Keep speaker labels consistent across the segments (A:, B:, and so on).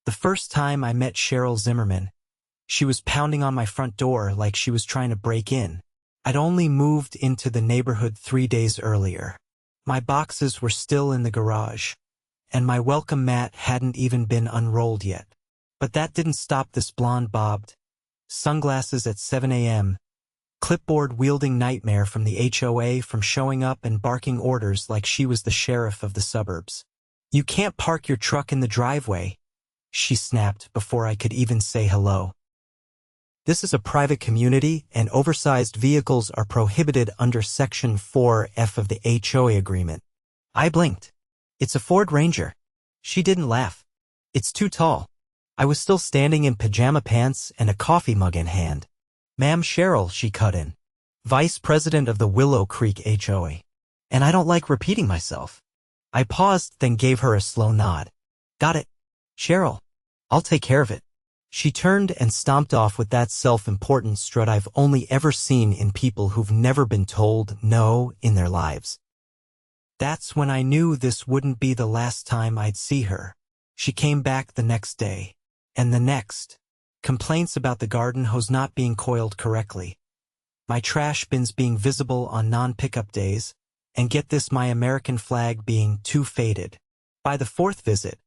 A: The first time I met Cheryl Zimmerman, she was pounding on my front door like she was trying to break in. I'd only moved into the neighborhood 3 days earlier. My boxes were still in the garage, and my welcome mat hadn't even been unrolled yet. But that didn't stop this blonde-bobbed, sunglasses at 7 a.m., clipboard-wielding nightmare from the HOA from showing up and barking orders like she was the sheriff of the suburbs. "You can't park your truck in the driveway," she snapped before I could even say hello. "This is a private community, and oversized vehicles are prohibited under Section 4F of the HOA agreement." I blinked. "It's a Ford Ranger." She didn't laugh. "It's too tall." I was still standing in pajama pants and a coffee mug in hand. "Ma'am Cheryl," she cut in, "Vice President of the Willow Creek HOA. And I don't like repeating myself." I paused, then gave her a slow nod. "Got it, Cheryl. I'll take care of it." She turned and stomped off with that self-important strut I've only ever seen in people who've never been told no in their lives. That's when I knew this wouldn't be the last time I'd see her. She came back the next day, and the next. Complaints about the garden hose not being coiled correctly, my trash bins being visible on non-pickup days, and get this, my American flag being too faded. By the fourth visit,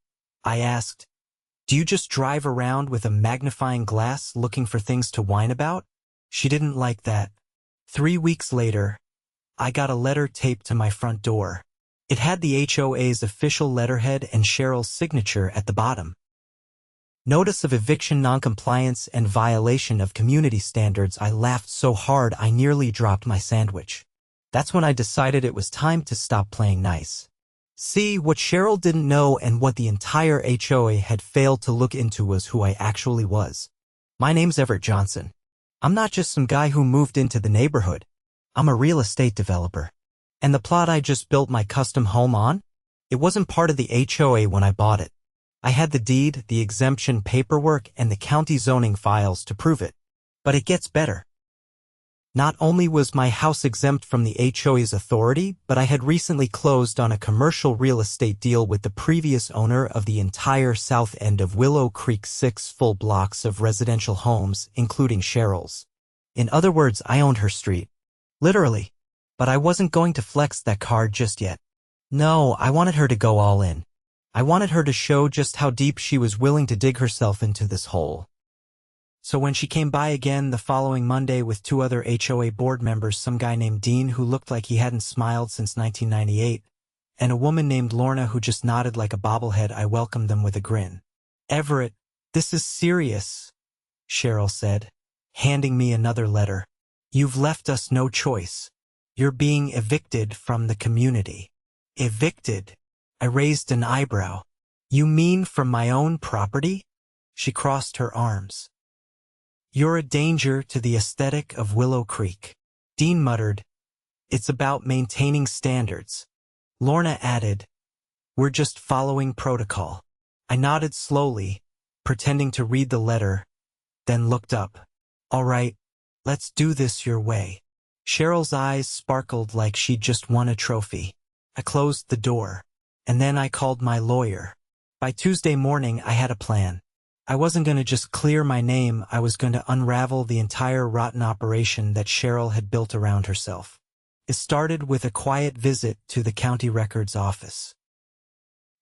A: I asked, "Do you just drive around with a magnifying glass looking for things to whine about?" She didn't like that. 3 weeks later, I got a letter taped to my front door. It had the HOA's official letterhead and Cheryl's signature at the bottom. "Notice of eviction noncompliance and violation of community standards." I laughed so hard I nearly dropped my sandwich. That's when I decided it was time to stop playing nice. See, what Cheryl didn't know and what the entire HOA had failed to look into was who I actually was. My name's Everett Johnson. I'm not just some guy who moved into the neighborhood. I'm a real estate developer. And the plot I just built my custom home on? It wasn't part of the HOA when I bought it. I had the deed, the exemption paperwork, and the county zoning files to prove it. But it gets better. Not only was my house exempt from the HOA's authority, but I had recently closed on a commercial real estate deal with the previous owner of the entire south end of Willow Creek, 6 full blocks of residential homes, including Cheryl's. In other words, I owned her street. Literally. But I wasn't going to flex that card just yet. No, I wanted her to go all in. I wanted her to show just how deep she was willing to dig herself into this hole. So when she came by again the following Monday with 2 other HOA board members, some guy named Dean who looked like he hadn't smiled since 1998, and a woman named Lorna who just nodded like a bobblehead, I welcomed them with a grin. "Everett, this is serious," Cheryl said, handing me another letter. "You've left us no choice. You're being evicted from the community." "Evicted?" I raised an eyebrow. "You mean from my own property?" She crossed her arms. "You're a danger to the aesthetic of Willow Creek." Dean muttered, "It's about maintaining standards." Lorna added, "We're just following protocol." I nodded slowly, pretending to read the letter, then looked up. "All right, let's do this your way." Cheryl's eyes sparkled like she'd just won a trophy. I closed the door, and then I called my lawyer. By Tuesday morning, I had a plan. I wasn't going to just clear my name, I was going to unravel the entire rotten operation that Cheryl had built around herself. It started with a quiet visit to the county records office.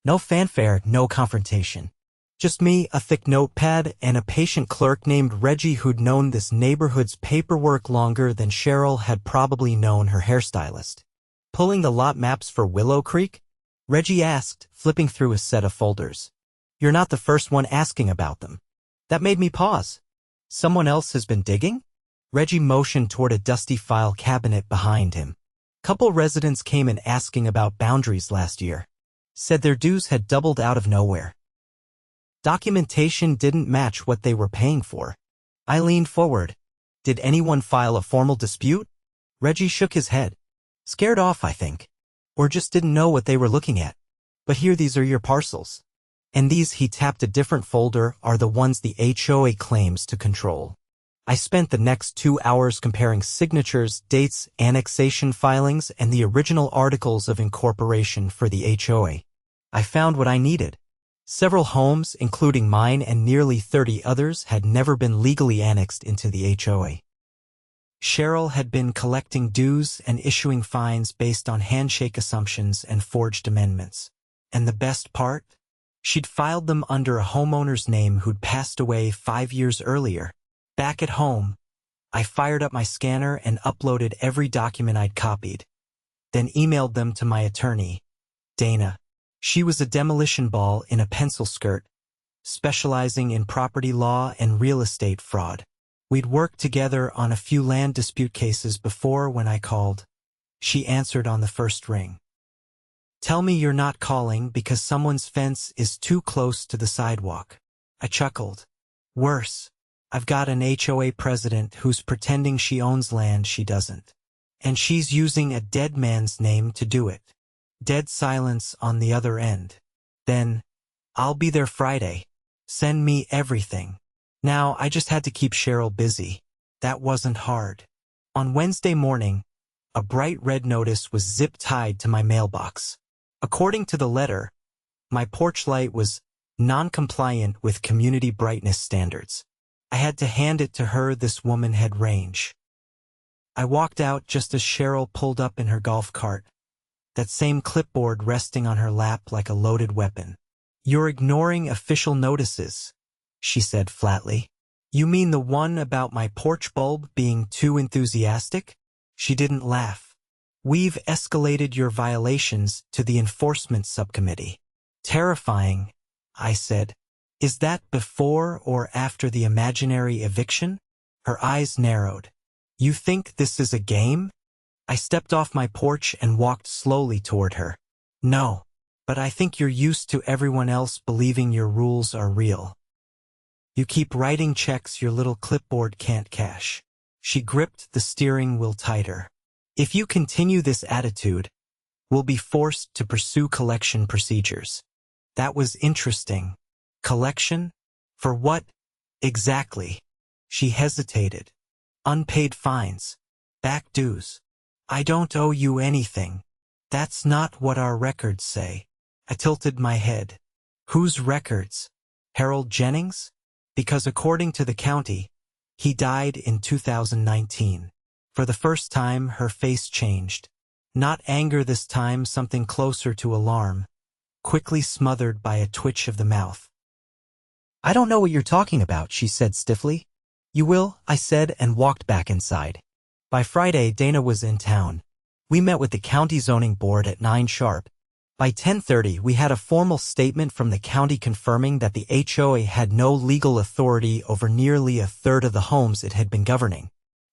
A: No fanfare, no confrontation. Just me, a thick notepad, and a patient clerk named Reggie who'd known this neighborhood's paperwork longer than Cheryl had probably known her hairstylist. "Pulling the lot maps for Willow Creek?" Reggie asked, flipping through a set of folders. "You're not the first one asking about them." That made me pause. "Someone else has been digging?" Reggie motioned toward a dusty file cabinet behind him. "Couple residents came in asking about boundaries last year. Said their dues had doubled out of nowhere. Documentation didn't match what they were paying for." I leaned forward. "Did anyone file a formal dispute?" Reggie shook his head. "Scared off, I think. Or just didn't know what they were looking at. But here, these are your parcels. And these," he tapped a different folder, "are the ones the HOA claims to control." I spent the next 2 hours comparing signatures, dates, annexation filings, and the original articles of incorporation for the HOA. I found what I needed. Several homes, including mine and nearly 30 others, had never been legally annexed into the HOA. Cheryl had been collecting dues and issuing fines based on handshake assumptions and forged amendments. And the best part? She'd filed them under a homeowner's name who'd passed away 5 years earlier. Back at home, I fired up my scanner and uploaded every document I'd copied, then emailed them to my attorney, Dana. She was a demolition ball in a pencil skirt, specializing in property law and real estate fraud. We'd worked together on a few land dispute cases before. When I called, she answered on the first ring. "Tell me you're not calling because someone's fence is too close to the sidewalk." I chuckled. "Worse, I've got an HOA president who's pretending she owns land she doesn't. And she's using a dead man's name to do it." Dead silence on the other end. Then, "I'll be there Friday. Send me everything." Now, I just had to keep Cheryl busy. That wasn't hard. On Wednesday morning, a bright red notice was zip-tied to my mailbox. According to the letter, my porch light was non-compliant with community brightness standards. I had to hand it to her. This woman had range. I walked out just as Cheryl pulled up in her golf cart, that same clipboard resting on her lap like a loaded weapon. "You're ignoring official notices," she said flatly. "You mean the one about my porch bulb being too enthusiastic?" She didn't laugh. "We've escalated your violations to the enforcement subcommittee." "Terrifying," I said. "Is that before or after the imaginary eviction?" Her eyes narrowed. "You think this is a game?" I stepped off my porch and walked slowly toward her. "No, but I think you're used to everyone else believing your rules are real. You keep writing checks your little clipboard can't cash." She gripped the steering wheel tighter. "If you continue this attitude, we'll be forced to pursue collection procedures." That was interesting. Collection? For what exactly? She hesitated. "Unpaid fines. Back dues." "I don't owe you anything." "That's not what our records say." I tilted my head. "Whose records? Harold Jennings? Because according to the county, he died in 2019. For the first time, her face changed. Not anger this time, something closer to alarm, quickly smothered by a twitch of the mouth. "I don't know what you're talking about," she said stiffly. "You will," I said, and walked back inside. By Friday, Dana was in town. We met with the county zoning board at 9 sharp. By 10:30, we had a formal statement from the county confirming that the HOA had no legal authority over nearly a third of the homes it had been governing.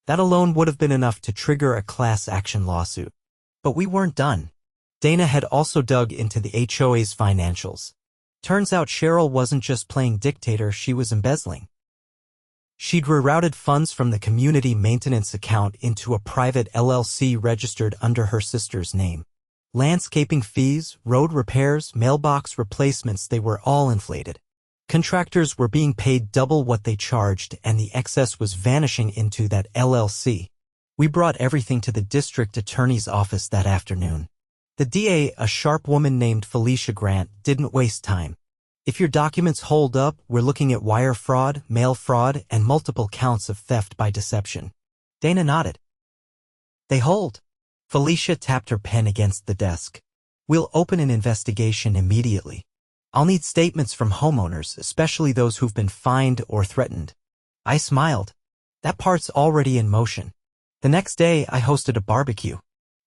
A: That alone would have been enough to trigger a class action lawsuit. But we weren't done. Dana had also dug into the HOA's financials. Turns out Cheryl wasn't just playing dictator, she was embezzling. She'd rerouted funds from the community maintenance account into a private LLC registered under her sister's name. Landscaping fees, road repairs, mailbox replacements, they were all inflated. Contractors were being paid double what they charged, and the excess was vanishing into that LLC. We brought everything to the district attorney's office that afternoon. The DA, a sharp woman named Felicia Grant, didn't waste time. "If your documents hold up, we're looking at wire fraud, mail fraud, and multiple counts of theft by deception." Dana nodded. "They hold." Felicia tapped her pen against the desk. "We'll open an investigation immediately. I'll need statements from homeowners, especially those who've been fined or threatened." I smiled. That part's already in motion. The next day, I hosted a barbecue.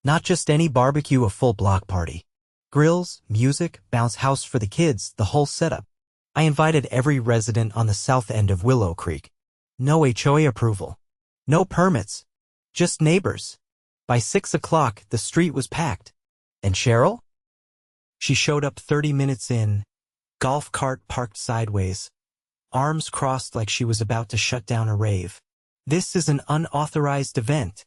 A: Not just any barbecue, a full block party. Grills, music, bounce house for the kids, the whole setup. I invited every resident on the south end of Willow Creek. No HOA approval. No permits. Just neighbors. By 6 o'clock, the street was packed. And Cheryl? She showed up 30 minutes in, golf cart parked sideways, arms crossed like she was about to shut down a rave. "This is an unauthorized event,"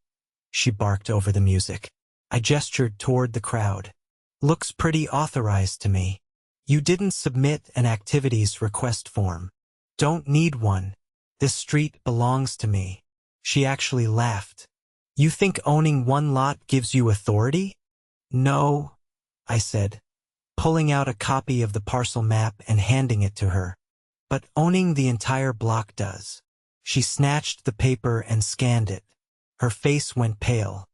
A: she barked over the music. I gestured toward the crowd. "Looks pretty authorized to me. You didn't submit an activities request form." "Don't need one. This street belongs to me." She actually laughed. "You think owning one lot gives you authority?" "No," I said. pulling out a copy of the parcel map and handing it to her. But owning the entire block does. She snatched the paper and scanned it. Her face went pale.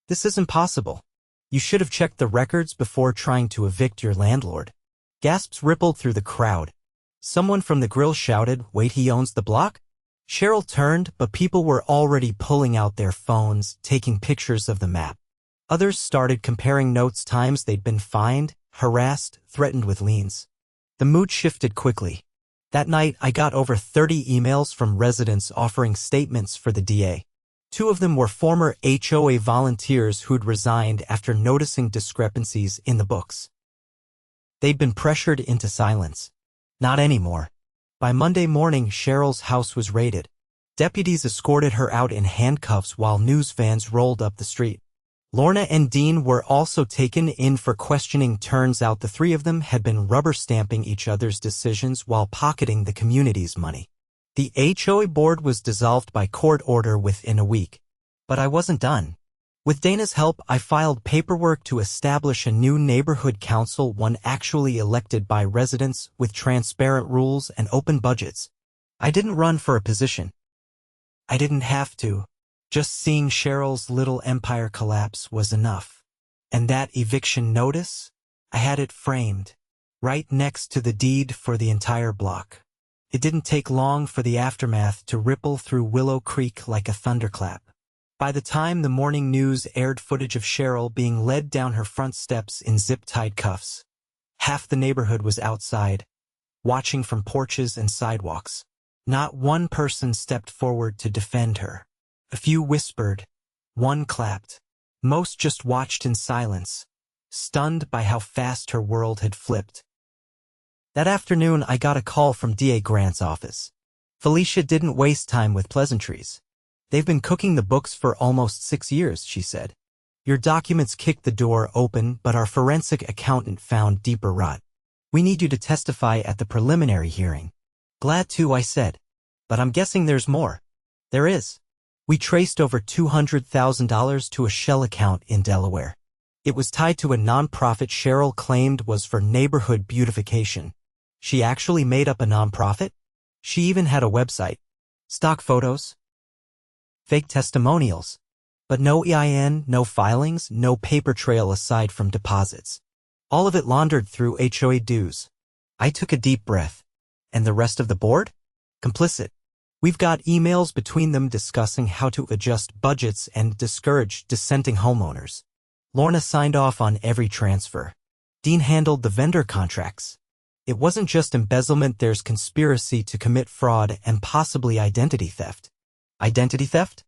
A: This isn't possible. You should have checked the records before trying to evict your landlord. Gasps rippled through the crowd. Someone from the grill shouted, "Wait, he owns the block?" Cheryl turned, but people were already pulling out their phones, taking pictures of the map. Others started comparing notes, times they'd been fined, harassed, threatened with liens. The mood shifted quickly. That night, I got over 30 emails from residents offering statements for the DA. 2 of them were former HOA volunteers who'd resigned after noticing discrepancies in the books. They'd been pressured into silence. Not anymore. By Monday morning, Cheryl's house was raided. Deputies escorted her out in handcuffs while news vans rolled up the street. Lorna and Dean were also taken in for questioning. Turns out the 3 of them had been rubber-stamping each other's decisions while pocketing the community's money. The HOA board was dissolved by court order within a week. But I wasn't done. With Dana's help, I filed paperwork to establish a new neighborhood council, one actually elected by residents, with transparent rules and open budgets. I didn't run for a position. I didn't have to. Just seeing Cheryl's little empire collapse was enough. And that eviction notice? I had it framed, right next to the deed for the entire block. It didn't take long for the aftermath to ripple through Willow Creek like a thunderclap. By the time the morning news aired footage of Cheryl being led down her front steps in zip-tied cuffs, half the neighborhood was outside, watching from porches and sidewalks. Not one person stepped forward to defend her. A few whispered, one clapped. Most just watched in silence, stunned by how fast her world had flipped. That afternoon, I got a call from DA Grant's office. Felicia didn't waste time with pleasantries. "They've been cooking the books for almost 6 years," she said. "Your documents kicked the door open, but our forensic accountant found deeper rot. We need you to testify at the preliminary hearing." "Glad to," I said. "But I'm guessing there's more." "There is. We traced over $200,000 to a shell account in Delaware. It was tied to a nonprofit Cheryl claimed was for neighborhood beautification. She actually made up a nonprofit? She even had a website. Stock photos? Fake testimonials. But no EIN, no filings, no paper trail aside from deposits. All of it laundered through HOA dues. I took a deep breath. And the rest of the board? Complicit. We've got emails between them discussing how to adjust budgets and discourage dissenting homeowners. Lorna signed off on every transfer. Dean handled the vendor contracts. It wasn't just embezzlement, there's conspiracy to commit fraud and possibly identity theft. Identity theft?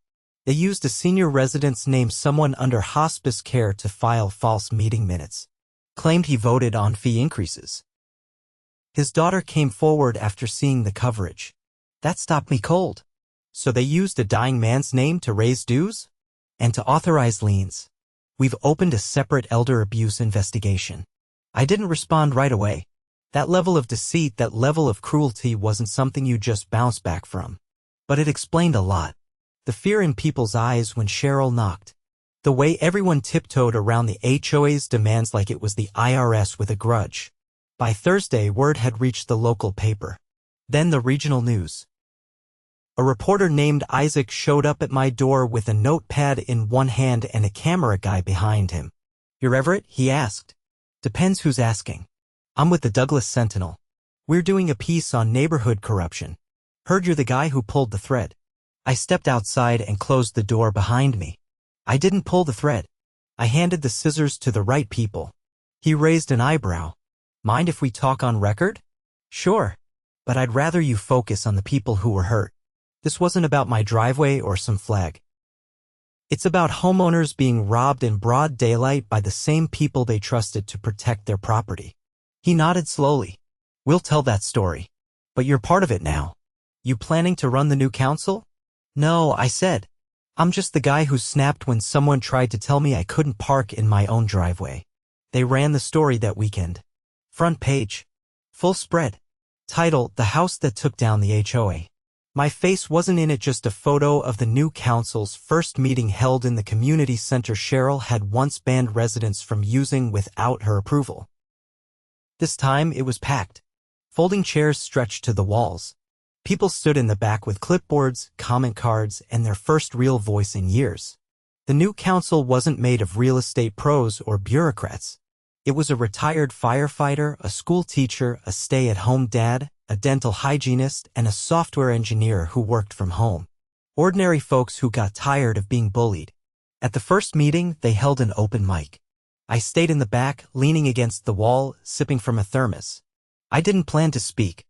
A: They used a senior resident's name, someone under hospice care, to file false meeting minutes. Claimed he voted on fee increases. His daughter came forward after seeing the coverage. That stopped me cold. So they used a dying man's name to raise dues? And to authorize liens. We've opened a separate elder abuse investigation. I didn't respond right away. That level of deceit, that level of cruelty wasn't something you just bounce back from. But it explained a lot. The fear in people's eyes when Cheryl knocked. The way everyone tiptoed around the HOA's demands like it was the IRS with a grudge. By Thursday, word had reached the local paper. Then the regional news. A reporter named Isaac showed up at my door with a notepad in one hand and a camera guy behind him. "You're Everett?" he asked. "Depends who's asking. I'm with the Douglas Sentinel. We're doing a piece on neighborhood corruption. Heard you're the guy who pulled the thread." I stepped outside and closed the door behind me. I didn't pull the thread. I handed the scissors to the right people. He raised an eyebrow. "Mind if we talk on record?" "Sure. But I'd rather you focus on the people who were hurt. This wasn't about my driveway or some flag. It's about homeowners being robbed in broad daylight by the same people they trusted to protect their property." He nodded slowly. "We'll tell that story. But you're part of it now. You planning to run the new council?" "No," I said. "I'm just the guy who snapped when someone tried to tell me I couldn't park in my own driveway." They ran the story that weekend. Front page. Full spread. Title, "The House That Took Down the HOA." My face wasn't in it, just a photo of the new council's first meeting held in the community center Cheryl had once banned residents from using without her approval. This time it was packed. Folding chairs stretched to the walls. People stood in the back with clipboards, comment cards, and their first real voice in years. The new council wasn't made of real estate pros or bureaucrats. It was a retired firefighter, a school teacher, a stay-at-home dad, a dental hygienist, and a software engineer who worked from home. Ordinary folks who got tired of being bullied. At the first meeting, they held an open mic. I stayed in the back, leaning against the wall, sipping from a thermos. I didn't plan to speak.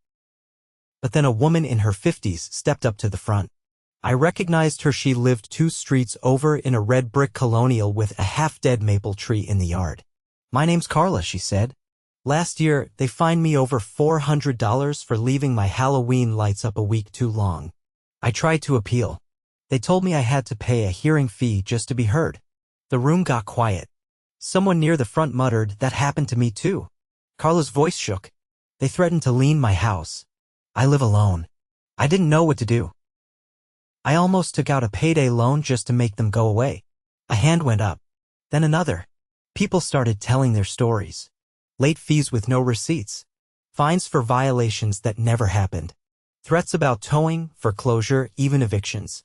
A: But then a woman in her 50s stepped up to the front. I recognized her. She lived 2 streets over in a red brick colonial with a half-dead maple tree in the yard. "My name's Carla," she said. "Last year, they fined me over $400 for leaving my Halloween lights up a week too long. I tried to appeal. They told me I had to pay a hearing fee just to be heard." The room got quiet. Someone near the front muttered, "That happened to me too." Carla's voice shook. "They threatened to lien my house. I live alone. I didn't know what to do. I almost took out a payday loan just to make them go away." A hand went up. Then another. People started telling their stories. Late fees with no receipts. Fines for violations that never happened. Threats about towing, foreclosure, even evictions.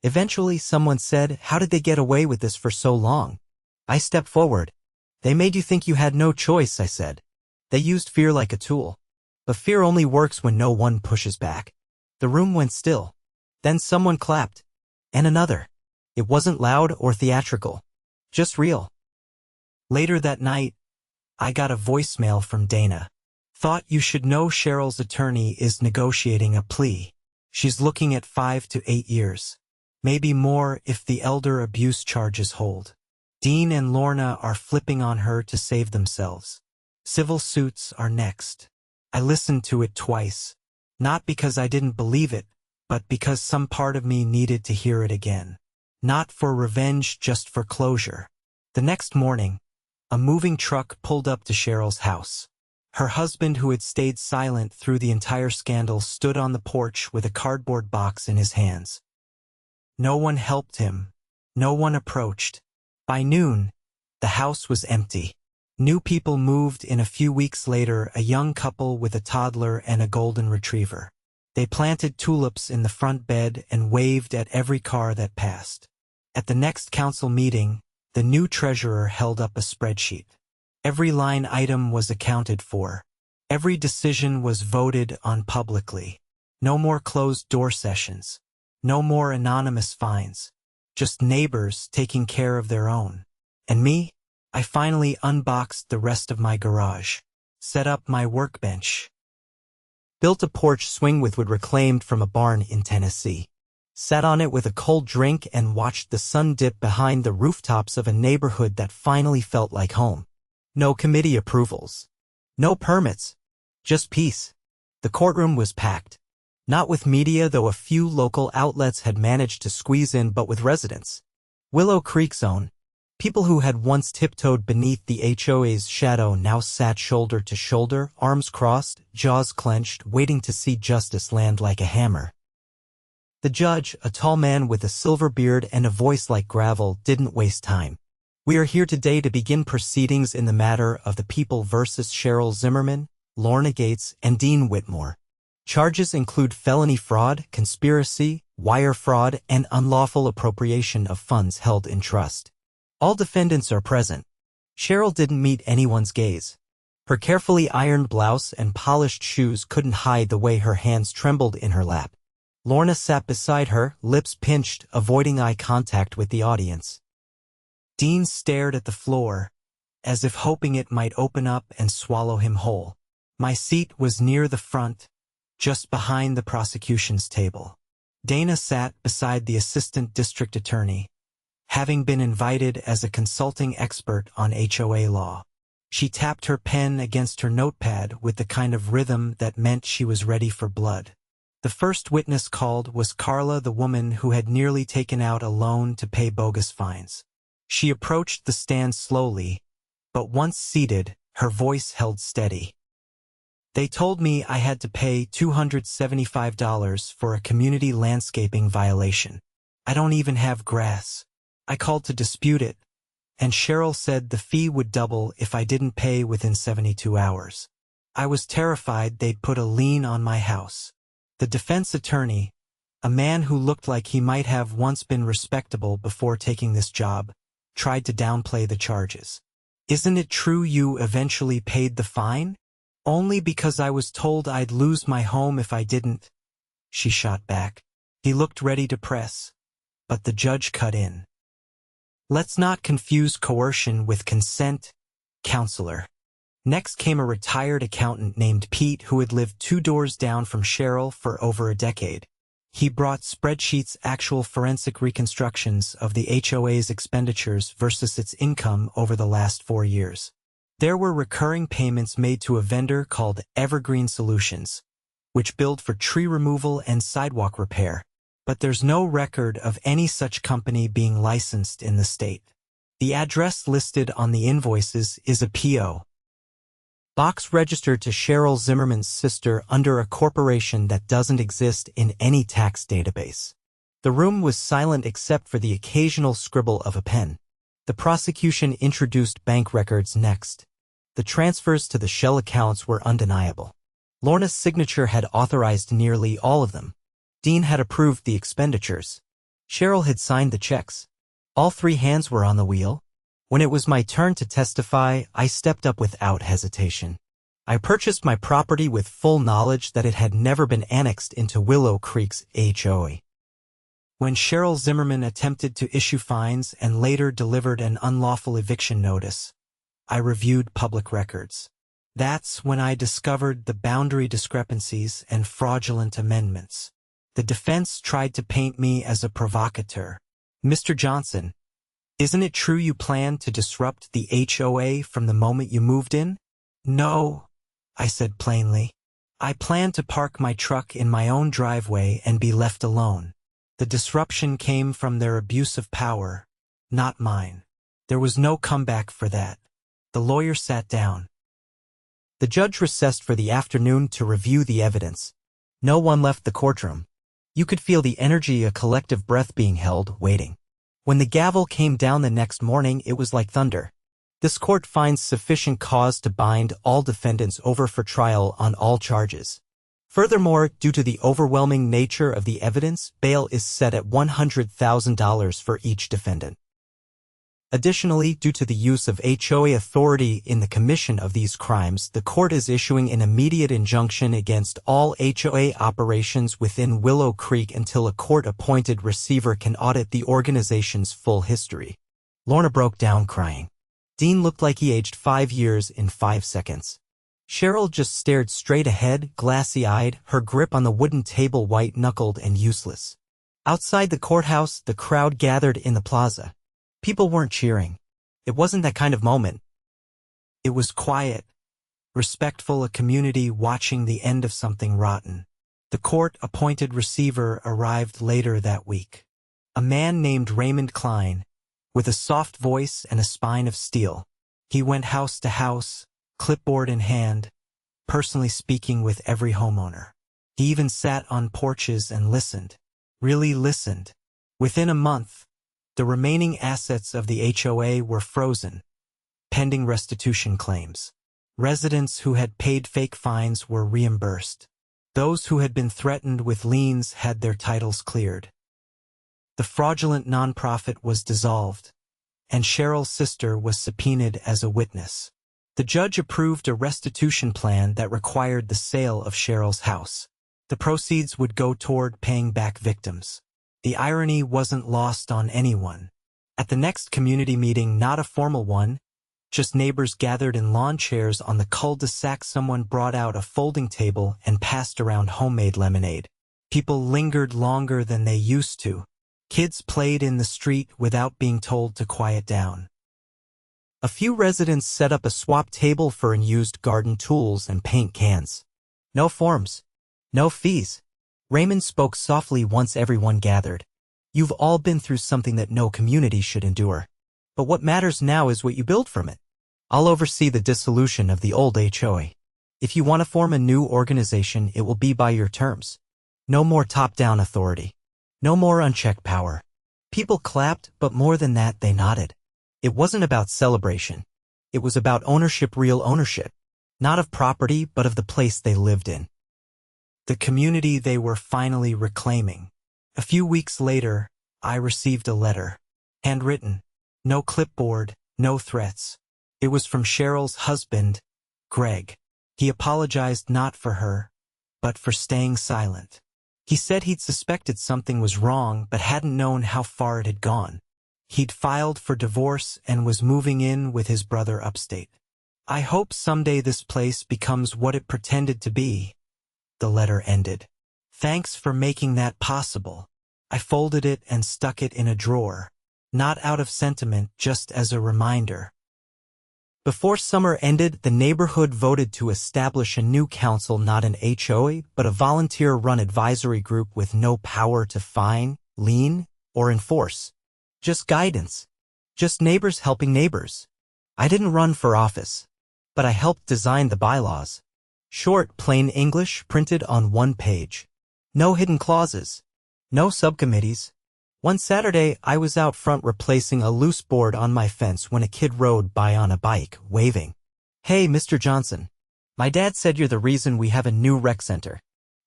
A: Eventually, someone said, "How did they get away with this for so long?" I stepped forward. "They made you think you had no choice," I said. "They used fear like a tool. But fear only works when no one pushes back." The room went still. Then someone clapped. And another. It wasn't loud or theatrical. Just real. Later that night, I got a voicemail from Dana. "Thought you should know Cheryl's attorney is negotiating a plea. She's looking at 5 to 8 years. Maybe more if the elder abuse charges hold. Dean and Lorna are flipping on her to save themselves. Civil suits are next." I listened to it twice. Not because I didn't believe it, but because some part of me needed to hear it again. Not for revenge, just for closure. The next morning, a moving truck pulled up to Cheryl's house. Her husband, who had stayed silent through the entire scandal, stood on the porch with a cardboard box in his hands. No one helped him. No one approached. By noon, the house was empty. New people moved in a few weeks later, a young couple with a toddler and a golden retriever. They planted tulips in the front bed and waved at every car that passed. At the next council meeting, the new treasurer held up a spreadsheet. Every line item was accounted for. Every decision was voted on publicly. No more closed-door sessions. No more anonymous fines. Just neighbors taking care of their own. And me? I finally unboxed the rest of my garage. Set up my workbench. Built a porch swing with wood reclaimed from a barn in Tennessee. Sat on it with a cold drink and watched the sun dip behind the rooftops of a neighborhood that finally felt like home. No committee approvals. No permits. Just peace. The courtroom was packed. Not with media, though a few local outlets had managed to squeeze in, but with residents. Willow Creek's own. People who had once tiptoed beneath the HOA's shadow now sat shoulder to shoulder, arms crossed, jaws clenched, waiting to see justice land like a hammer. The judge, a tall man with a silver beard and a voice like gravel, didn't waste time. "We are here today to begin proceedings in the matter of the people versus Cheryl Zimmerman, Lorna Gates, and Dean Whitmore. Charges include felony fraud, conspiracy, wire fraud, and unlawful appropriation of funds held in trust. All defendants are present." Cheryl didn't meet anyone's gaze. Her carefully ironed blouse and polished shoes couldn't hide the way her hands trembled in her lap. Lorna sat beside her, lips pinched, avoiding eye contact with the audience. Dean stared at the floor, as if hoping it might open up and swallow him whole. My seat was near the front, just behind the prosecution's table. Dana sat beside the assistant district attorney, having been invited as a consulting expert on HOA law. She tapped her pen against her notepad with the kind of rhythm that meant she was ready for blood. The first witness called was Carla, the woman who had nearly taken out a loan to pay bogus fines. She approached the stand slowly, but once seated, her voice held steady. "They told me I had to pay $275 for a community landscaping violation. I don't even have grass. I called to dispute it, and Cheryl said the fee would double if I didn't pay within 72 hours. I was terrified they'd put a lien on my house. The defense attorney, a man who looked like he might have once been respectable before taking this job, tried to downplay the charges. "Isn't it true you eventually paid the fine?" "Only because I was told I'd lose my home if I didn't," she shot back. He looked ready to press, but the judge cut in. "Let's not confuse coercion with consent, counselor." Next came a retired accountant named Pete who had lived 2 doors down from Cheryl for over a decade. He brought spreadsheets, actual forensic reconstructions of the HOA's expenditures versus its income over the last 4 years. There were recurring payments made to a vendor called Evergreen Solutions, which billed for tree removal and sidewalk repair, but there's no record of any such company being licensed in the state. The address listed on the invoices is a P.O. box registered to Cheryl Zimmerman's sister under a corporation that doesn't exist in any tax database. The room was silent except for the occasional scribble of a pen. The prosecution introduced bank records next. The transfers to the shell accounts were undeniable. Lorna's signature had authorized nearly all of them. Dean had approved the expenditures. Cheryl had signed the checks. All 3 hands were on the wheel. When it was my turn to testify, I stepped up without hesitation. I purchased my property with full knowledge that it had never been annexed into Willow Creek's HOA. When Cheryl Zimmerman attempted to issue fines and later delivered an unlawful eviction notice, I reviewed public records. That's when I discovered the boundary discrepancies and fraudulent amendments. The defense tried to paint me as a provocateur. "Mr. Johnson, isn't it true you planned to disrupt the HOA from the moment you moved in?" "No," I said plainly. "I planned to park my truck in my own driveway and be left alone. The disruption came from their abuse of power, not mine. There was no comeback for that." The lawyer sat down. The judge recessed for the afternoon to review the evidence. No one left the courtroom. You could feel the energy, a collective breath being held, waiting. When the gavel came down the next morning, it was like thunder. This court finds sufficient cause to bind all defendants over for trial on all charges. Furthermore, due to the overwhelming nature of the evidence, bail is set at $100,000 for each defendant. Additionally, due to the use of HOA authority in the commission of these crimes, the court is issuing an immediate injunction against all HOA operations within Willow Creek until a court-appointed receiver can audit the organization's full history. Lorna broke down crying. Dean looked like he aged 5 years in 5 seconds. Cheryl just stared straight ahead, glassy-eyed, her grip on the wooden table white-knuckled and useless. Outside the courthouse, the crowd gathered in the plaza. People weren't cheering. It wasn't that kind of moment. It was quiet, respectful, a community watching the end of something rotten. The court-appointed receiver arrived later that week. A man named Raymond Klein, with a soft voice and a spine of steel. He went house to house, clipboard in hand, personally speaking with every homeowner. He even sat on porches and listened. Really listened. Within a month, the remaining assets of the HOA were frozen, pending restitution claims. Residents who had paid fake fines were reimbursed. Those who had been threatened with liens had their titles cleared. The fraudulent nonprofit was dissolved, and Cheryl's sister was subpoenaed as a witness. The judge approved a restitution plan that required the sale of Cheryl's house. The proceeds would go toward paying back victims. The irony wasn't lost on anyone. At the next community meeting, not a formal one, just neighbors gathered in lawn chairs on the cul-de-sac, someone brought out a folding table and passed around homemade lemonade. People lingered longer than they used to. Kids played in the street without being told to quiet down. A few residents set up a swap table for unused garden tools and paint cans. No forms. No fees. Raymond spoke softly once everyone gathered. "You've all been through something that no community should endure. But what matters now is what you build from it. I'll oversee the dissolution of the old HOA. If you want to form a new organization, it will be by your terms. No more top-down authority. No more unchecked power." People clapped, but more than that, they nodded. It wasn't about celebration. It was about ownership, real ownership. Not of property, but of the place they lived in. The community they were finally reclaiming. A few weeks later, I received a letter. Handwritten. No clipboard, no threats. It was from Cheryl's husband, Greg. He apologized not for her, but for staying silent. He said he'd suspected something was wrong but hadn't known how far it had gone. He'd filed for divorce and was moving in with his brother upstate. I hope someday this place becomes what it pretended to be. The letter ended. Thanks for making that possible. I folded it and stuck it in a drawer. Not out of sentiment, just as a reminder. Before summer ended, the neighborhood voted to establish a new council, not an HOA, but a volunteer-run advisory group with no power to fine, lien, or enforce. Just guidance. Just neighbors helping neighbors. I didn't run for office, but I helped design the bylaws. Short, plain English printed on one page. No hidden clauses. No subcommittees. One Saturday, I was out front replacing a loose board on my fence when a kid rode by on a bike, waving. "Hey, Mr. Johnson. My dad said you're the reason we have a new rec center."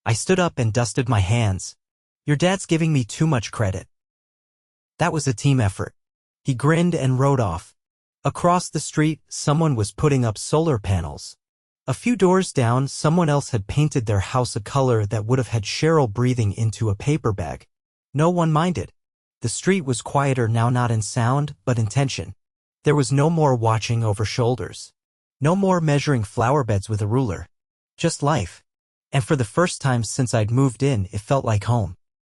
A: I stood up and dusted my hands. "Your dad's giving me too much credit." That was a team effort. He grinned and rode off. Across the street, someone was putting up solar panels. A few doors down, someone else had painted their house a color that would have had Cheryl breathing into a paper bag. No one minded. The street was quieter now, not in sound, but in tension. There was no more watching over shoulders. No more measuring flower beds with a ruler. Just life. And for the first time since I'd moved in, it felt like home.